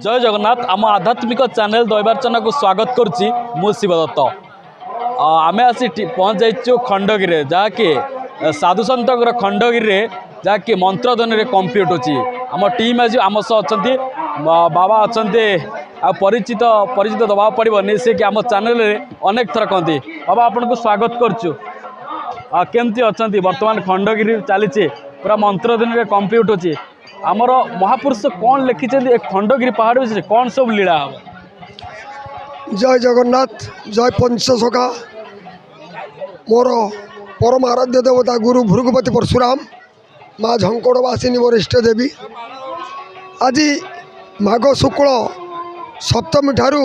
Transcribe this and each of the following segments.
जय जगन्नाथ आम आध्यात्मिक चैनल दैवार्चना को स्वागत करुच्ची मु शिवदत्त। आम आसी पहुँच जाइचु खंडगिरी जहाँकि साधु सत खंडगिरी जहाँकि मंत्रध्वनि कंप्लीट होची। आम टीम आज आम सह अच्छा बाबा अच्छा आ परिचित परिचित दबा पड़ोनी से कि आम चैनल अनेक थर कहती। बाबा आपन को स्वागत करुचु। केमती अच्छा बर्तमान खंडगिरी चली पूरा मंत्रध्वनि कंप्लीट होची। आमर महापुरुष कौन लिखिं खंडगिरी पहाड़ विषय कौन सब लीला हम। जय जगन्नाथ जय पंचसखा मोर परम आराध्य देवता गुरु भृगुपति परशुराम माँ झंकड़वासिनी मोर इष्ट देवी। आज माघ शुक्ल सप्तमी ठारू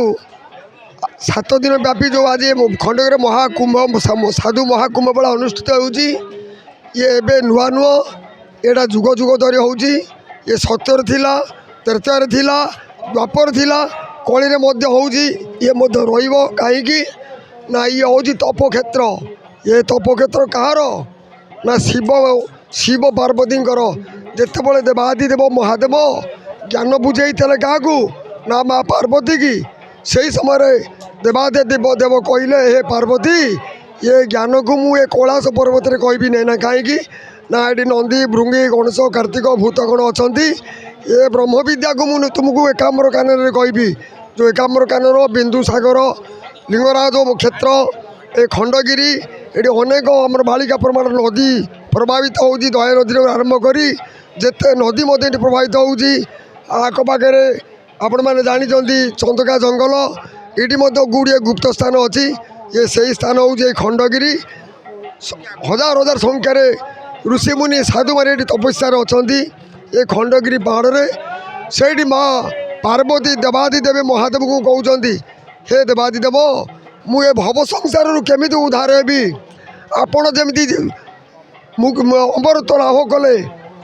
7 दिन व्यापी जो आज खंडगिरी महाकुंभ साधु महाकुंभ मेला अनुष्ठित होउची। ये एबे नुआ नुआ एटा जुग जुग धरी होउची। ये सत्यर थिला त्रेतार थिला द्वापर थिला कली रे मध्य होउची। ये मध्य रहिबो काहेकि ना ये होउची तपक्षेत्र। ये तपक्षेत्र कहार ना शिव शिव पार्वती जेतेबेले देवादि देव महादेव ज्ञान बुझे क्या ना माँ पार्वती की सही समय देवादि देव देव कहले हे पार्वती ये ज्ञान को मुझे कैलाश पर्वत में कहबी नहीं ना कहीं ना ये नंदी भृंगी गणेश कार्तिक भूतगण अच्छा ये ब्रह्म विद्या को मुझे तुमको एकाम्र कानन कहबी जो एकाम्र कानन बिंदुसागर लिंगराज क्षेत्र ए खंडगिरी ये अनेक आम बालिका प्रमाण नदी प्रभावित होती। दया नदी आरंभ करी जिते नदी मध्य प्रभावित होती। आखपाखे आपण मैंने जानते चंदका जंगल ये गुड़िए गुप्त स्थान अच्छी। ये सही स्थान हूँ खंडगिरी। हजार हजार संख्यार ऋषिमुनि साधु मारे तपस्या अच्छा ये खंडगिरी पहाड़ रे से माँ पार्वती देवादि देवी महादेव को कहते हे देवादि देव मुझे भव संसार केमी उद्धार हेबी आपण जमी अमृत लाभ कले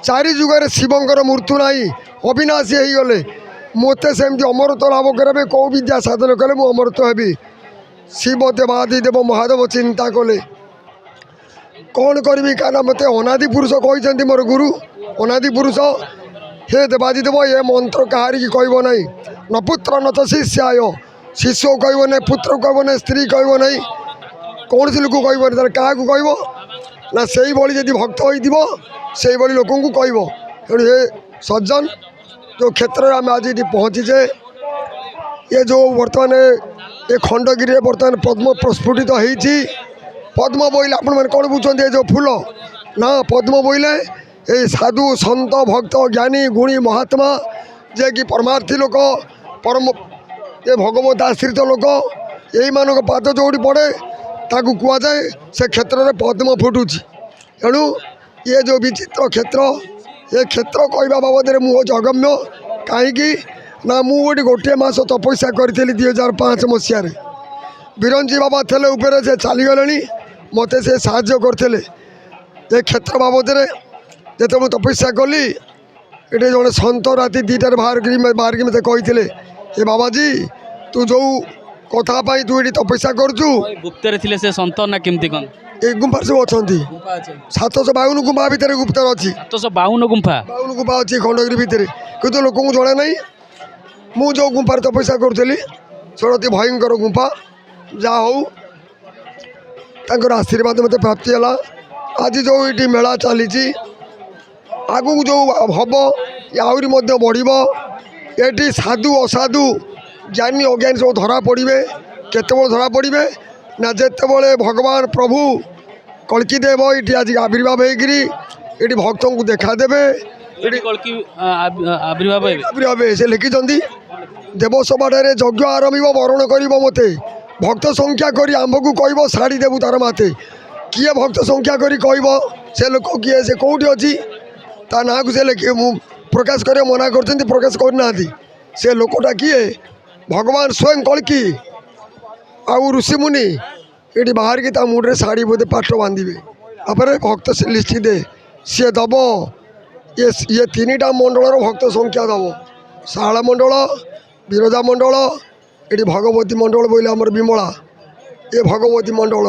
4 जुगर शिवंकर मृत्यु नाई अविनाशी हो गले मत सेमती अमृत लाभ करें कौ विद्या साधन कले मु अमृत हेबी। शिव देवादि देव महादेव चिंता कले कौन करी क्या मत अनादि पुरुष कहते मोर गुरु अनादि पुरुष हे देवादि देव ये मंत्र कहारी की कहब ना न पुत्र न तो शिष्याय शिष्य कहब ना पुत्र कहब ना स्त्री कहब ना कौन सी लोक कहब ना क्या कहब ना से जी भक्त हो लोक कहब। तेणु हे सज्जन जो क्षेत्र में आम आज ये पहुँचीचे ये जो बर्तमान ये खंडगिरी बर्तमान पद्म प्रस्फुटित होती। पद्म बोइले आपण मैंने कौन बुझे जो फूल ना पद्म बोइले ये साधु सत भक्त ज्ञानी गुणी महात्मा जे कि परमार्थी लोक परम ये भगवत आश्रित लोक यही मान पाद जोड़ी पड़े ताकू कहुए से क्षेत्र में पद्म फुटुची। तेणु ये जो विचित्र क्षेत्र ये क्षेत्र कहवा बाबद मुझे जगम्य कहीं ना मुझे गोटे मस तपस्या करी 2005 मसीह बिरंजी बाबा थे उपरे से चलीगले मत से साहाय्य करते ये क्षेत्र बाबद जो मुझे तपस्या कली ये जड़े सत राति 2टार बाहर मत कही ये बाबाजी तू जो कथापाई तू ये तपस्या करुचु गुप्त थे से सत ना केमती कौन ये गुंफा सब अच्छा 752 गुंफा भितर गुप्तर अच्छी 752 गुंफा अच्छी खंडगिरी भितर कितु लोक जड़े ना मु जो गुंफार तपस्या करी से अति भयंकर गुंफा जा हो आशीर्वाद मत प्राप्ति है। आज जो ये मेला चली आगू जो हम आहरी बढ़ ये साधु असाधु ज्ञानी अज्ञानी सब धरा पड़े केत धरा पड़े ना जिते भगवान प्रभु कल्की देव ये आज आविर्भाव होगी भक्त को देखा देवे आविर्भाव से लिखिं देवसभा यज्ञ आरंभ वरण कर मते भक्त संख्या करी आंब को कह शाढ़ी देवु तार माते किए भक्त संख्या करी कह से लोक किए से कौटी अच्छी ता ना को से लिखे प्रकाश कर मना कर प्रकाश करना से लोकटा किए भगवान स्वयं कल्की आउ ऋषिमुनि ये बाहर की मुंडे शाढ़ी बोधे पाठ बांधे तापर भक्त से लिखि दे सी दब ये 3टा मंडल भक्त संख्या दब शाला मंडल विरजा मंडल ये भगवती मंडल बोले आमर विमला ये भगवती मंडल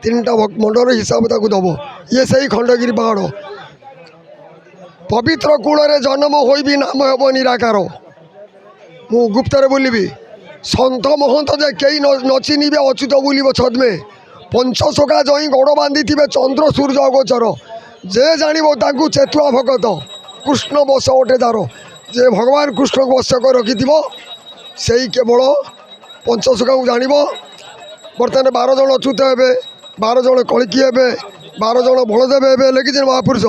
3टा मंडल हिसाब ताक दब ये सही खंडगिरी पहाड़ पवित्र कूल जन्म हो नाम हेब निराकार ମୁଁ ଗୁପ୍ତରେ ବୁଲିବି ସନ୍ଥ ମହନ୍ତ ଯେ କେହି ନଚିନିବେ ଅଚ୍ୟୁତ ବୁଲିବ ଛଦ୍ମେ ପଞ୍ଚସଖା ଜଇଁ ଗୋଡ଼ ବାନ୍ଧିଥିବେ ଚନ୍ଦ୍ର ସୂର୍ଯ୍ୟ ଅଗୋଚର ଯେ ଜାଣିବ ତାଙ୍କୁ ଚେତୁଆ ଭଗତ କୃଷ୍ଣ ବଶ ଅଟେ ଦାର ଯେ ଭଗବାନ କୃଷ୍ଣକୁ ବଶ କରି ରଖିଥିବ ସେଇ କେବଳ ପଞ୍ଚସଖାକୁ ଜାଣିବ। ବର୍ତ୍ତମାନ 12 ଜଣ ଅଚ୍ୟୁତ ହେବେ 12 ଜଣ କଳିକି ହେବେ 12 ଜଣ ବଳଦେବ ହେବେ ଲେଖିଛନ୍ତି ମହାପୁରୁଷ।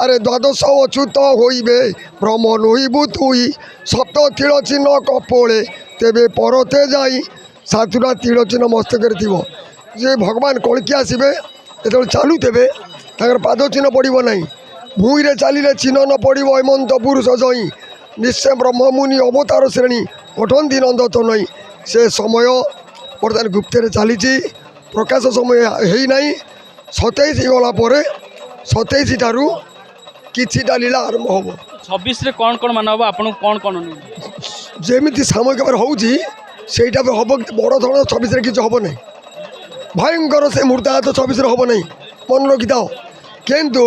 ଆରେ ଦ୍ୱାଦଶ ଅଚ୍ୟୁତ ହୋଇବେ ଭ୍ରମ ନୋଇବୁ ତୁଇ ସପ୍ତ ତୀଳ ଚିହ୍ନ କପୋଳେ ତେବେ ପରତେ ଯାଇ ସାତୁଟା ତୀଳ ଚିହ୍ନ ମସ୍ତକରେ ଥିବ। ଯେ ଭଗବାନ କଳିକି ଆସିବେ ଯେତେବେଳେ ଚାଲୁଥିବେ ତାଙ୍କର ପାଦ ଚିହ୍ନ ପଡ଼ିବ ନାହିଁ ଭୂଇଁରେ ଚାଲିଲେ ଚିହ୍ନ ନ ପଡ଼ିବ ହେମନ୍ତ ପୁରୁଷ ଜଇଁ ନିଶ୍ଚୟ ବ୍ରହ୍ମମୁନି ଅବତାର ଶ୍ରେଣୀ ଅଟନ୍ତି ନନ୍ଦତ ନଈ। ସେ ସମୟ ବର୍ତ୍ତମାନ ଗୁପ୍ତରେ ଚାଲିଛି ପ୍ରକାଶ ସମୟ ହେଇନାହିଁ 27 ଗଲା ପରେ 27 ଠାରୁ କିଛିଟା ଲୀଳା ଆରମ୍ଭ ହେବ। 26 ରେ କ'ଣ ମାନେ ହେବ ଆପଣଙ୍କୁ କ'ଣ ଯେମିତି ସାମୟିକ ଭାବରେ ହେଉଛି ସେଇଟା ବି ହେବ ବଡ଼ ଧରଣ 26ରେ କିଛି ହେବ ନାହିଁ ଭୟଙ୍କର ସେ ମୂର୍ତ୍ତାହତ 26ରେ ହେବ ନାହିଁ ମନେ ରଖିଥାଅ। କିନ୍ତୁ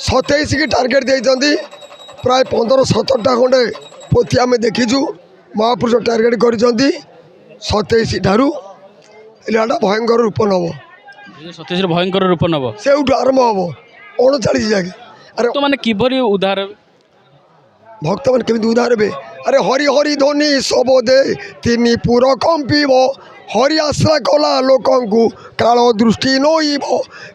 27 କି ଟାର୍ଗେଟ୍ ଦେଇଛନ୍ତି ପ୍ରାୟ 15-17ଟା ଖଣ୍ଡେ ପୋଥି ଆମେ ଦେଖିଛୁ ମହାପୁରୁଷ ଟାର୍ଗେଟ୍ କରିଛନ୍ତି 27 ଠାରୁ ଲୀଳାଟା ଭୟଙ୍କର ରୂପ ନେବ 27 ରେ ଭୟଙ୍କର ରୂପ ନେବ ସେଇଠୁ ଆରମ୍ଭ ହେବ 39 ଯାକେ। ଆରେ ମାନେ କିଭଳି ଉଦ୍ଧାର ଭକ୍ତମାନେ କେମିତି ଉଦ୍ଧାର ହେବେ? ଆରେ ହରି ହରି ଧ୍ୱନି ଶବଦେ ତିନି ପୁର କମ୍ପିବ ହରି ଆଶ୍ରା କଲା ଲୋକଙ୍କୁ କାଳ ଦୃଷ୍ଟି ନୋଇବ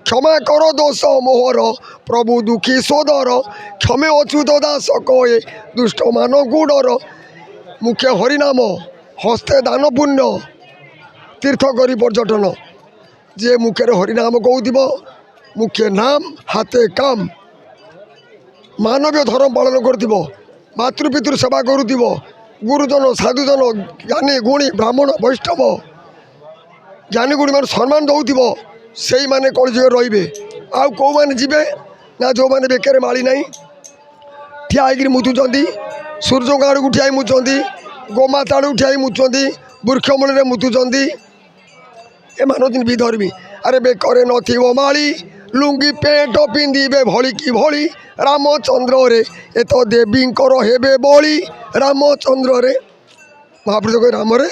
କ୍ଷମା କର ଦୋଷ ମୋହର ପ୍ରଭୁ ଦୁଃଖୀ ସୋଦର କ୍ଷମେ ଅଚ୍ୟୁତ ଦାସ କହେ ଦୁଷ୍ଟମାନଙ୍କୁ ଡର। ମୁଖ୍ୟ ହରିନାମ ହସ୍ତେ ଦାନ ପୁଣ୍ୟ ତୀର୍ଥ କରି ପର୍ଯ୍ୟଟନ ଯିଏ ମୁଖ୍ୟରେ ହରିନାମ କହୁଥିବ ମୁଖ୍ୟ ନାମ ହାତେ କାମ ମାନବୀୟ ଧର୍ମ ପାଳନ କରୁଥିବ ମାତୃପିତୃ ସେବା କରୁଥିବ ଗୁରୁଜନ ସାଧୁଜନ ଜ୍ଞାନୀ ଗୁଣୀ ବ୍ରାହ୍ମଣ ବୈଷ୍ଣବ ଜ୍ଞାନୀ ଗୁଣୀମାନେ ସମ୍ମାନ ଦେଉଥିବ ସେଇମାନେ କଳିଯୁଗରେ ରହିବେ। ଆଉ କେଉଁମାନେ ଯିବେ ନା ଯେଉଁମାନେ ବେକରେ ମାଳି ନାହିଁ ଠିଆ ହେଇକିରି ମୁତୁଛନ୍ତି ସୂର୍ଯ୍ୟଙ୍କ ଆଡ଼କୁ ଠିଆ ହେଇ ମୁତୁଛନ୍ତି ଗୋମାତା ଆଡ଼କୁ ଠିଆ ହେଇ ମୁତୁଛନ୍ତି ବୃକ୍ଷ ମୂଳରେ ମୁତୁଛନ୍ତି ଏମାନେ ହେଉଛନ୍ତି ବିଧର୍ମୀ। ଆରେ ବେକରେ ନଥିବ ମାଳି ଲୁଙ୍ଗି ପେଣ୍ଟ ପିନ୍ଧିବେ ଭଳି କି ଭଳି ରାମଚନ୍ଦ୍ରରେ ଏତ ଦେବୀଙ୍କର ହେବେ ବଳି ରାମଚନ୍ଦ୍ରରେ ମହାପୁରୁଷ କହି ରାମରେ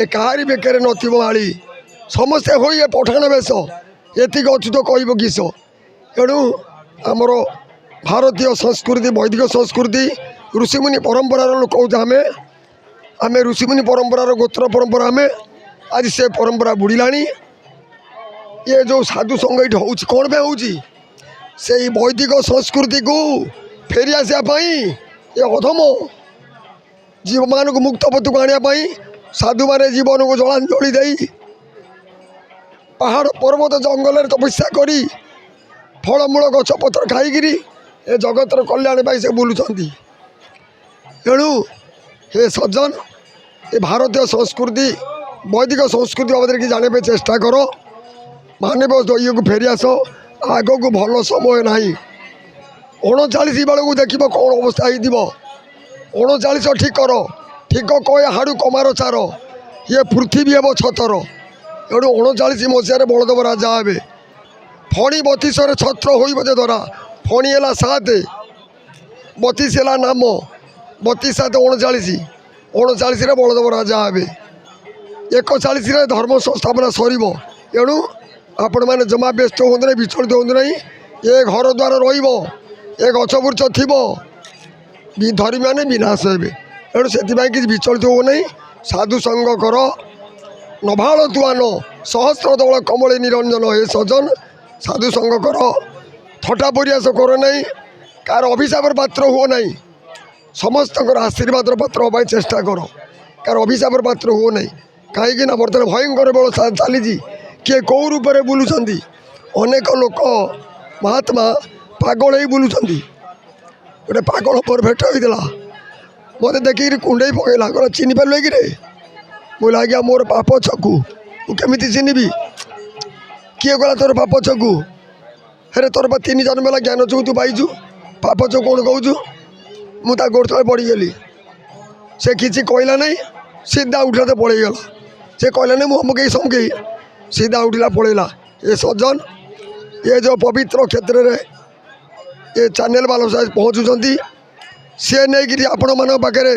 ଏ କାହାରି ବେକରେ ନଥିବ ମାଳି ସମସ୍ତେ ହୋଇ ଏ ପଠାଣ ବେଶ ଏତିକି ଅଚ୍ୟୁତ କହିବ କିସ। ଏଣୁ ଆମର ଭାରତୀୟ ସଂସ୍କୃତି ବୈଦିକ ସଂସ୍କୃତି ଋଷିମୁନି ପରମ୍ପରାର ଲୋକ ହେଉଛୁ ଆମେ ଋଷିମୁନି ପରମ୍ପରାର ଗୋତ୍ର ପରମ୍ପରା ଆମେ ଆଜି ସେ ପରମ୍ପରା ବୁଡ଼ିଲାଣି। ଏ ଯେଉଁ ସାଧୁ ସଂଘ ଏଇଠି ହେଉଛି କ'ଣ ପାଇଁ ହେଉଛି ସେଇ ବୈଦିକ ସଂସ୍କୃତିକୁ ଫେରି ଆସିବା ପାଇଁ ଏ ଅଧମ ଜୀବମାନଙ୍କୁ ମୁକ୍ତ ପଥକୁ ଆଣିବା ପାଇଁ ସାଧୁମାନେ ଜୀବନକୁ ଜଳାଞ୍ଜଳି ଦେଇ ପାହାଡ଼ ପର୍ବତ ଜଙ୍ଗଲରେ ତପସ୍ୟା କରି ଫଳମୂଳ ଗଛପତ୍ର ଖାଇକିରି ଏ ଜଗତର କଲ୍ୟାଣ ପାଇଁ ସେ ବୁଲୁଛନ୍ତି। ଏଣୁ ହେ ସଜ୍ଜନ ଏ ଭାରତୀୟ ସଂସ୍କୃତି ବୈଦିକ ସଂସ୍କୃତି ବାବଦରେ କି ଜାଣିବା ପାଇଁ ଚେଷ୍ଟା କର ମାନବ ଇଏକୁ ଫେରିଆସ ଆଗକୁ ଭଲ ସମୟ ନାହିଁ 39 ବେଳକୁ ଦେଖିବ କ'ଣ ଅବସ୍ଥା ହେଇଥିବ 39 ଠିକ କର ଠିକ କହେ ହାଡ଼ୁ କମାର ଚାର ଇଏ ପୃଥିବୀ ହେବ ଛତର। ଏଣୁ 39 ମସିହାରେ ବଳଦେବ ରାଜା ହେବେ ଫଣି 32ରେ ଛତ୍ର ହୋଇବ ଯେ ଧରା ଫଣି ହେଲା 7 32 ହେଲା ନାମ 32 7 39 39ରେ ବଳଦେବ ରାଜା ହେବେ 41ରେ ଧର୍ମ ସଂସ୍ଥାପନା ସରିବ। ଏଣୁ ଆପଣମାନେ ଜମା ବ୍ୟସ୍ତ ହୁଅନ୍ତୁ ନାହିଁ ବିଚଳିତ ହୁଅନ୍ତୁ ନାହିଁ ଏ ଘର ଦ୍ୱାର ରହିବ ଏ ଗଛ ବୃଛ ଥିବ ଧର୍ମୀମାନେ ବିନାଶ ହେବେ। ଏଣୁ ସେଥିପାଇଁ କିଛି ବିଚଳିତ ହୁଅ ନାହିଁ ସାଧୁ ସଙ୍ଗ କର ନଭାଳ ତୁଆନ ସହସ୍ର ଦଳ କମଳେ ନିରଞ୍ଜନ ହେ ସଜନ ସାଧୁ ସଙ୍ଗ କର ଥଟ୍ଟା ପରିହାସ କର ନାହିଁ କାହାର ଅଭିଶାପର ପାତ୍ର ହୁଅ ନାହିଁ ସମସ୍ତଙ୍କର ଆଶୀର୍ବାଦର ପାତ୍ର ହେବା ପାଇଁ ଚେଷ୍ଟା କର କାହାର ଅଭିଶାପର ପାତ୍ର ହୁଅ ନାହିଁ କାହିଁକିନା ବର୍ତ୍ତମାନ ଭୟଙ୍କର ବେଳ ଚାଲିଛି କିଏ କେଉଁ ରୂପରେ ବୁଲୁଛନ୍ତି ଅନେକ ଲୋକ ମହାତ୍ମା ପାଗଳ ହେଇ ବୁଲୁଛନ୍ତି। ଗୋଟେ ପାଗଳ ମୋର ଭେଟ ହେଇଥିଲା ମୋତେ ଦେଖିକିରି କୁଣ୍ଡେଇ ପକେଇଲା କହିଲା ଚିହ୍ନି ପାରିଲେ କିରେ ମୁଁ ଆଜ୍ଞା ମୋର ପାପ ଛକୁ ମୁଁ କେମିତି ଚିହ୍ନିବି କିଏ ଗଲା ତୋର ପାପ ଛକୁ ହେରେ ତୋର 3 ଜନ୍ମ ହେଲା ଜ୍ଞାନ ଚକୁ ତୁ ପାଇଛୁ ପାପ ଛକୁ କ'ଣ କହୁଛୁ ମୁଁ ତା ଗୋଡ଼ ତଳେ ପଡ଼ିଗଲି ସେ କିଛି କହିଲା ନାହିଁ ସିଧା ଉଠିଲା ପଳେଇଗଲା ସେ କହିଲା ନାହିଁ ମୁଁ ଅମକେଇ ସମକେଇ ସିଧା ଉଠିଲା ପଳେଇଲା। ଏ ସଜ୍ଜନ ଏ ଯେଉଁ ପବିତ୍ର କ୍ଷେତ୍ରରେ ଏ ଚ୍ୟାନେଲ ବାଲା ପହଞ୍ଚୁଛନ୍ତି ସିଏ ନେଇକିରି ଆପଣମାନଙ୍କ ପାଖରେ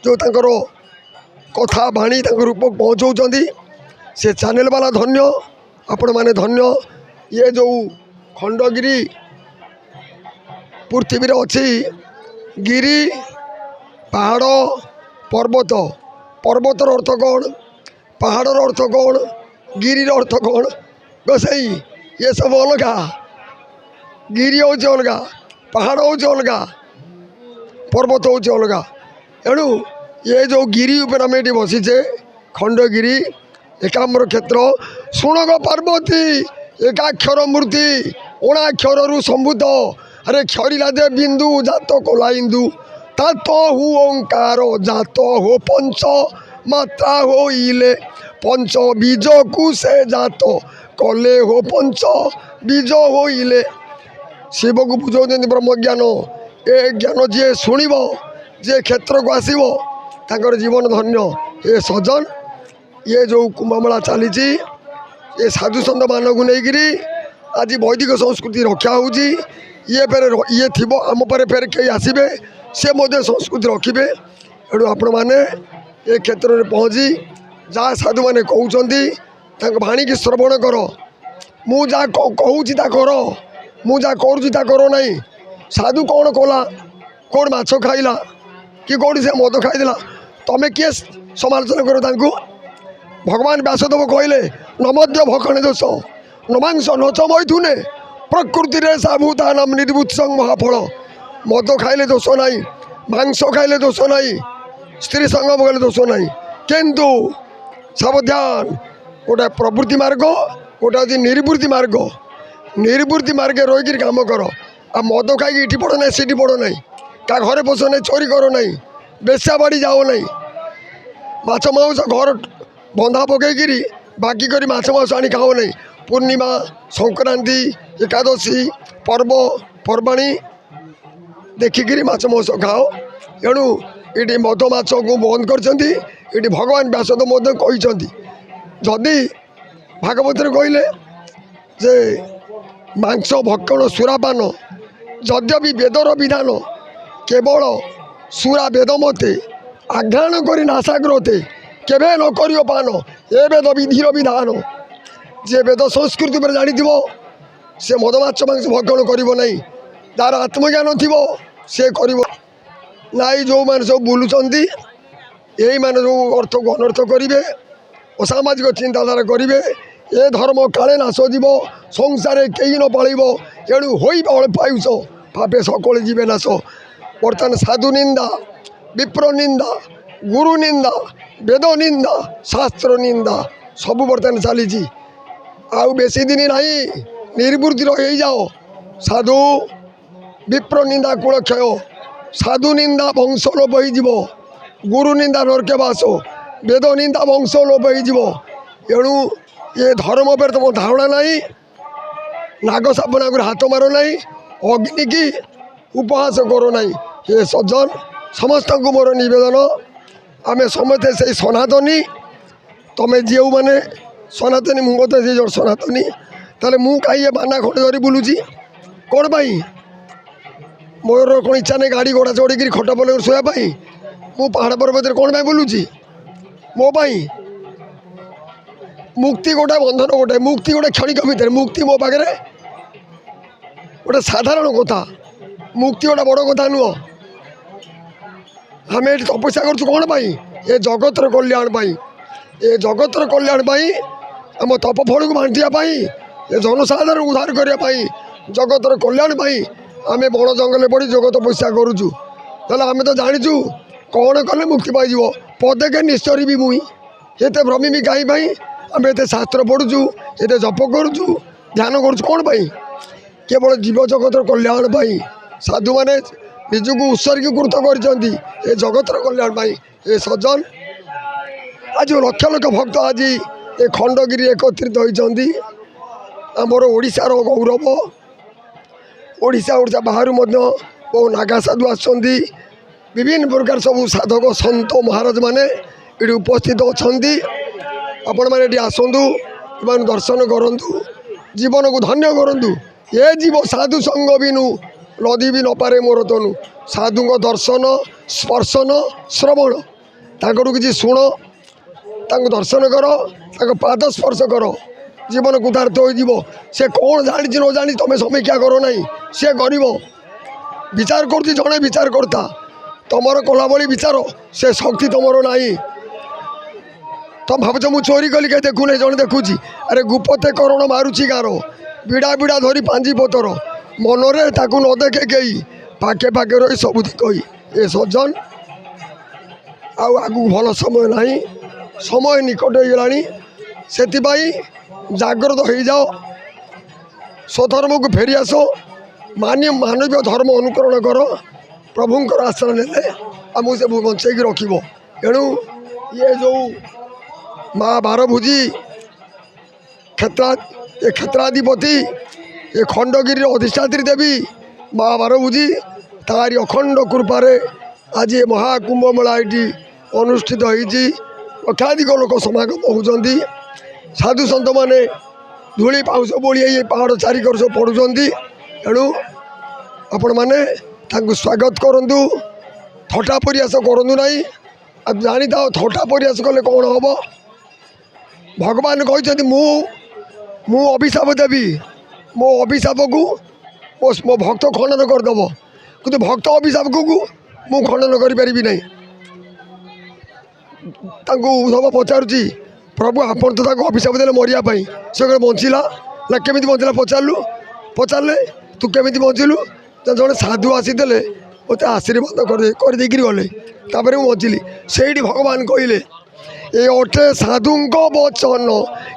जो तांकर कथा बाणी रूप पहुँचाऊँच से चैनल वाला धन्य आपण मैंने धन्य ये जो खंडगिरी पृथ्वी अच्छी गिरी पहाड़ पर्वत पर्वतर अर्थ कौन पहाड़र अर्थ कौन गिरीर अर्थ कौन गोसाई ये सब अलगा गिरी हूँ अलगा पहाड़ हूँ अलगा पर्वत हूँ अलगा एणु ये जो गिरी उपर आम ये बसीचे खंडगिरी एकाम्र क्षेत्र शुणक पार्वती एकाक्षर मूर्ति ओणाक्षर संभूत अरे क्षरीला दे बिंदु जात कोला इंदु तात हु ओंकार जात हो पंच मात्रा हो इले पंच बीज को से जात कले हो पंच बीज हो इले शिव को बुझाऊँ ब्रह्म ज्ञान ए ज्ञान जी शुणव जे क्षेत्र को आसो तांकर जीवन धन्य ये सजन ये जो कुंभमेला चली ये साधु सन्त मानक नहीं आज वैदिक संस्कृति रक्षा होची ये फेर ये थी आम पर फेर कई आसबे से संस्कृति रखिए एणु आपण मैंने ये क्षेत्र में पहुँची जहाँ साधु मैंने कहते भाणी की श्रवण कर मु जा कहूँ कर मु जा करुँचा कर ना साधु कौन कला कौन माछ खाइला कि कौन से मद खाईला तमें किए समालोचना कर भगवान व्यासदेव कहले नमद्य भक्षणे दोष नमांस नच मैथुने प्रकृति रे साभूतानाम निर्बुत्संग महाफल मद खाइले दोष नाई मांस खाइले दोष नाई स्त्री संगम कले दोष नाई किंतु सावधान गोटे प्रवृत्ति मार्ग गोटे हूँ निर्वृत्ति मार्ग रहीकि काम कर आ मद खाई इटी पड़ ना सीटी पड़ ना क्या घरे बस ना चोरी कर ना बेश्या बाड़ी जाओ ना माछ मांस घर बंधा पकईकि बाकी करी माछ मांस आनी खाओ ना पूर्णिमा संक्रांति एकादशी पर्व पर्वाणी देखिकी माछ मांस खाओ एणु ये मद माछ को बंद कर भगवान व्यासदेव कहते जदि भागवत कहले जे मांस भक्षण सुरापान यद्यपि वेदर विधान केवल सुरा वेद मते आघ्राण करी नाशाग्रते केवे न करियो पान ए वेद विधिर विधान जे वेद संस्कृति पर जानी से मद माछ मांस भक्षण करिवो नहीं तार आत्मज्ञान थिबो से करिवो नाई जो मैंने सब बुलुचंती यही मैंने जो अर्थ को अनर्थ करेंगे असामाजिक चिंताधारा करेंगे ए धर्म काले नाश जीव संसार कहीं न पाल एणु हो पायुष पापे सकल जीवे नाश बर्तमान साधु निंदा विप्र निंदा गुरु निंदा वेद निंदा शास्त्र निंदा सबू बर्तमान चली आउ बेसी दिन ना निर्वृत्ति रही जाओ साधु विप्र निंदा कुल क्षय साधु निंदा वंश लोप हो गुरु निंदा नरके बास वेद निंदा वंश लोप हो एणु ये धर्म पर तुम धारणा नहीं नाग सापना को हाथ मार नहीं अग्नि की उपहास करो नहीं ये सज्जन समस्त को मोर नवेदन आम समस्ते से सनातनी तुम्हें जो मैंने सनातनी मुझे से जो सनातनी ताले मु कहीं बाना खड़े धरी बुलूची कौन पाई मोर कौन इच्छा नहीं गाड़ी घोड़ा चढ़ी खट पल शोवाई मु पहाड़ पर्वत कौन पाई बुलूची मो पाई मुक्ति गोटे बंधन गोटे मुक्ति गोटे क्षणिक भितर मुक्ति मो पाखे गोटे साधारण कथा मुक्ति गोटे बड़ कथा नुह आम ये तपस्या करूँ कौन पाई ये जगतर कल्याण पाई ये जगतर कल्याण पाई आम तपफल को बांटापी ये जनसाधारण उद्धार करने जगतर कल्याण पाई आम बड़ जंगल पड़ी जग तपस्या करुचु आम तो जाचु कौन कले मुक्ति पाई पदेके निश्चरी भी मुई ये भ्रमी भी कहीं आम ये शास्त्र पढ़ुचु ये जप करुचु ध्यान करुचु कौन पाई केवल जीव जगतर कल्याण पाई साधु मैंने निजक उत्सर्गीकृत कर जगतर कल्याण पाई ये सज्जन आज लक्ष लक्ष भक्त आज ये खंडगिरी एकत्रित होती आमर ओडिशार गौरव ओडिशा ओडिशा बाहर बहु नागा साधु आसुँच विभिन्न प्रकार सब साधक सन्त महाराज मैंने ये उपस्थित अच्छा आपण मैंने आसतु इन दर्शन करूँ जीवन को धन्य करूँ ये जीव साधु संग बिनु लदी भी न पारे मोर तनु साधु दर्शन स्पर्शन श्रवण ତାଙ୍କଠୁ କିଛି ଶୁଣ, ତାଙ୍କୁ ଦର୍ଶନ କର, ତାଙ୍କ ପାଦ ସ୍ପର୍ଶ କର, ଜୀବନ କୁଦାର୍ଥ ହୋଇଯିବ। ସେ କ'ଣ ଜାଣିଛି ନ ଜାଣିଛି ତୁମେ ସମୀକ୍ଷା କର ନାହିଁ, ସେ କରିବ। ବିଚାର କରୁଛି ଜଣେ ବିଚାର କର୍ତ୍ତା, ତୁମର କଲାଭଳି ବିଚାର ସେ ଶକ୍ତି ତୁମର ନାହିଁ। ତମେ ଭାବୁଛ ମୁଁ ଚୋରି କଲି କେହି ଦେଖୁନାହିଁ, ଜଣେ ଦେଖୁଛି। ଆରେ ଗୁପତେ କରଣ ମାରୁଛି ଗାର, ବିଡ଼ା ବିଡ଼ା ଧରି ପାଞ୍ଜି ପତର, ମନରେ ତାକୁ ନ ଦେଖେ କେହି, ପାଖେ ପାଖେ ରହି ସବୁଠି କହି। ଏ ସଜ୍ଜନ, ଆଉ ଆଗକୁ ଭଲ ସମୟ ନାହିଁ, ସମୟ ନିକଟ ହେଇଗଲାଣି। ସେଥିପାଇଁ ଜାଗ୍ରତ ହେଇଯାଅ, ସ୍ୱଧର୍ମକୁ ଫେରିଆସ, ମାନବୀୟ ଧର୍ମ ଅନୁକରଣ କର। ପ୍ରଭୁଙ୍କର ଆଶ୍ରୟ ନେଲେ ଆମକୁ ସେ ବଞ୍ଚେଇକି ରଖିବ। ଏଣୁ ଇଏ ଯେଉଁ ମା ବାରଭୁଜି କ୍ଷେତ୍ରାଧିପତି, ଏ ଖଣ୍ଡଗିରିର ଅଧିଷ୍ଠାତ୍ରୀ ଦେବୀ ମା ବାରଭୁଜି, ତାରି ଅଖଣ୍ଡ କୃପାରେ ଆଜି ଏ ମହାକୁମ୍ଭମେଳା ଏଠି ଅନୁଷ୍ଠିତ ହୋଇଛି। ଲକ୍ଷାଧିକ ଲୋକ ସମାଗମ ହେଉଛନ୍ତି। ସାଧୁ ସନ୍ଥମାନେ ଧୂଳି ପାଉଁଶ ବୋଳି ଏଇ ପାହାଡ଼ ଚାରିକର ସବୁ ପଡ଼ୁଛନ୍ତି। ଏଣୁ ଆପଣମାନେ ତାଙ୍କୁ ସ୍ୱାଗତ କରନ୍ତୁ, ଥଟ୍ଟା ପରିହାସ କରନ୍ତୁ ନାହିଁ। ଆଉ ଜାଣିଥାଅ ଥଟ୍ଟା ପରିହାସ କଲେ କ'ଣ ହେବ। ଭଗବାନ କହିଛନ୍ତି ମୁଁ ଅଭିଶାପ ଦେବି, ମୋ ଅଭିଶାପକୁ ମୋ ଭକ୍ତ ଖଣ୍ଡନ କରିଦେବ, କିନ୍ତୁ ଭକ୍ତ ଅଭିଶାପକୁ ମୁଁ ଖଣ୍ଡନ କରିପାରିବି ନାହିଁ। ତାଙ୍କୁ ଉଦ୍ଧବ ପଚାରୁଛି, ପ୍ରଭୁ ଆପଣ ତ ତାକୁ ଅଭିଶାପ ଦେଲେ ମରିବା ପାଇଁ, ସେ କହିଲେ ବଞ୍ଚିଲା ନା କେମିତି ବଞ୍ଚିଲା ପଚାରିଲେ ତୁ କେମିତି ବଞ୍ଚିଲୁ? ଜଣେ ସାଧୁ ଆସିଥିଲେ ମୋତେ ଆଶୀର୍ବାଦ କରିଦେଇକିରି ଗଲେ, ତାପରେ ମୁଁ ବଞ୍ଚିଲି। ସେଇଠି ଭଗବାନ କହିଲେ, ଏ ଅଟେ ସାଧୁଙ୍କ ବଚନ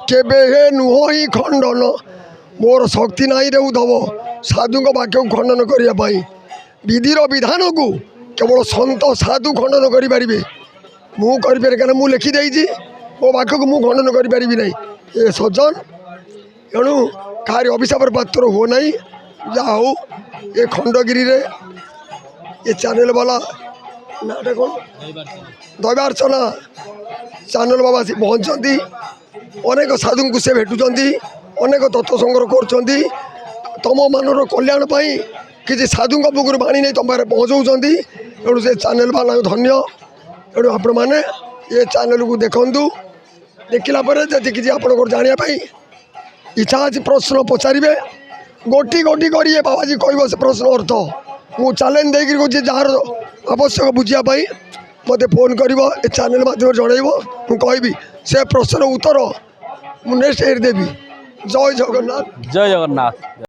କେବେ ହେ ନୁହଁ ହିଁ ଖଣ୍ଡନ। ମୋର ଶକ୍ତି ନାହିଁ ରେ ଉଦ୍ଧବ ସାଧୁଙ୍କ ବାକ୍ୟକୁ ଖଣ୍ଡନ କରିବା ପାଇଁ। ବିଧିର ବିଧାନକୁ କେବଳ ସନ୍ଥ ସାଧୁ ଖଣ୍ଡନ କରିପାରିବେ, ମୁଁ କରିପାରେ, କାରଣ ମୁଁ ଲେଖିଦେଇଛି, ମୋ ବାକ୍ୟକୁ ମୁଁ ଖଣ୍ଡନ କରିପାରିବି ନାହିଁ। ଏ ସଜ୍ଜନ, ଏଣୁ କାହାରି ଅଭିଶାପର ପାତ୍ର ହୁଅ ନାହିଁ। ଯାହା ହଉ ଏ ଖଣ୍ଡଗିରିରେ ଏ ଚ୍ୟାନେଲ ବାଲା ନାଁଟା କ'ଣ, ଦୈବାର୍ଚ୍ଚନା ଚ୍ୟାନେଲ ବାବା ଆସି ପହଞ୍ଚନ୍ତି। ଅନେକ ସାଧୁଙ୍କୁ ସେ ଭେଟୁଛନ୍ତି, ଅନେକ ତତ୍ତ୍ୱ ସଂଗ୍ରହ କରୁଛନ୍ତି। ତମମାନର କଲ୍ୟାଣ ପାଇଁ କିଛି ସାଧୁଙ୍କ ପାଖରୁ ବାଣୀ ନେଇ ତମ ପାଖରେ ପହଞ୍ଚାଉଛନ୍ତି। ଏଣୁ ସେ ଚ୍ୟାନେଲ ବାଲା ଧନ୍ୟ। ଏଣୁ ଆପଣମାନେ ଏ ଚ୍ୟାନେଲକୁ ଦେଖନ୍ତୁ, ଦେଖିଲା ପରେ ଯଦି କିଛି ଆପଣଙ୍କର ଜାଣିବା ପାଇଁ ଇଚ୍ଛା ଅଛି ପ୍ରଶ୍ନ ପଚାରିବେ, ଗୋଟି ଗୋଟି କରି ଏ ବାବାଜୀ କହିବ ସେ ପ୍ରଶ୍ନ ଅର୍ଥ। ମୁଁ ଚ୍ୟାଲେଞ୍ଜ ଦେଇକିରି କହୁଛି, ଯାହାର ଆବଶ୍ୟକ ବୁଝିବା ପାଇଁ ମୋତେ ଫୋନ୍ କରିବ, ଏ ଚ୍ୟାନେଲ ମାଧ୍ୟମରେ ଜଣାଇବ, ମୁଁ କହିବି ସେ ପ୍ରଶ୍ନର ଉତ୍ତର ମୁଁ ନେକ୍ସଟ ଦେବି। ଜୟ ଜଗନ୍ନାଥ। ଜୟ ଜଗନ୍ନାଥ।